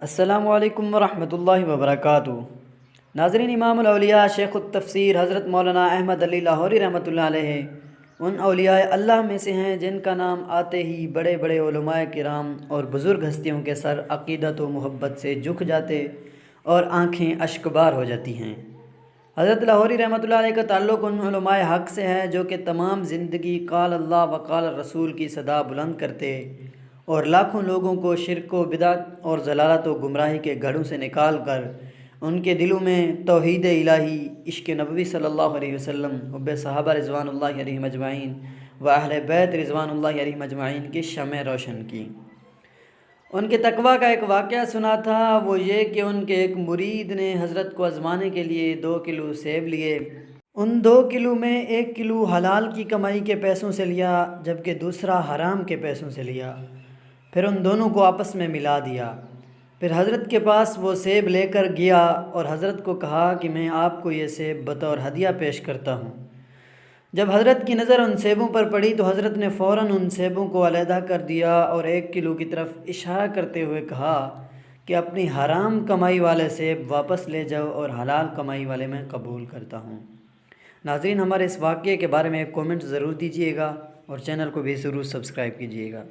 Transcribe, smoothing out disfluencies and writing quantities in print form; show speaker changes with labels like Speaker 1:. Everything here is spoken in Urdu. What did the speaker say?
Speaker 1: السلام علیکم ورحمۃ اللہ وبرکاتہ۔ ناظرین، امام الاولیاء شیخ التفسیر حضرت مولانا احمد علی لاہوری رحمۃ اللہ علیہ ان اولیاء اللہ میں سے ہیں جن کا نام آتے ہی بڑے بڑے علماء کرام اور بزرگ ہستیوں کے سر عقیدت و محبت سے جھک جاتے اور آنکھیں اشکبار ہو جاتی ہیں۔ حضرت لاہوری رحمۃ اللہ علیہ کا تعلق ان علماء حق سے ہے جو کہ تمام زندگی قال اللہ و قال الرسول کی صدا بلند کرتے اور لاکھوں لوگوں کو شرک و بدعت اور ضلالت و گمراہی کے گڑھوں سے نکال کر ان کے دلوں میں توحید الہی، عشق نبوی صلی اللہ علیہ وسلم، حب صحابہ رضوان اللہ علیہم اجمعین و اہل بیت رضوان اللہ علیہم اجمعین کی شمع روشن کی۔ ان کے تقویٰ کا ایک واقعہ سنا تھا، وہ یہ کہ ان کے ایک مرید نے حضرت کو آزمانے کے لیے 2 کلو سیب لیے۔ ان 2 کلو میں 1 کلو حلال کی کمائی کے پیسوں سے لیا جبکہ دوسرا حرام کے پیسوں سے لیا، پھر ان دونوں کو آپس میں ملا دیا۔ پھر حضرت کے پاس وہ سیب لے کر گیا اور حضرت کو کہا کہ میں آپ کو یہ سیب بطور ہدیہ پیش کرتا ہوں۔ جب حضرت کی نظر ان سیبوں پر پڑی تو حضرت نے فوراً ان سیبوں کو علیحدہ کر دیا اور 1 کلو کی طرف اشارہ کرتے ہوئے کہا کہ اپنی حرام کمائی والے سیب واپس لے جاؤ اور حلال کمائی والے میں قبول کرتا ہوں۔ ناظرین، ہمارے اس واقعے کے بارے میں ایک کومنٹ ضرور دیجیے گا اور چینل کو بھی ضرور سبسکرائب کیجیے گا۔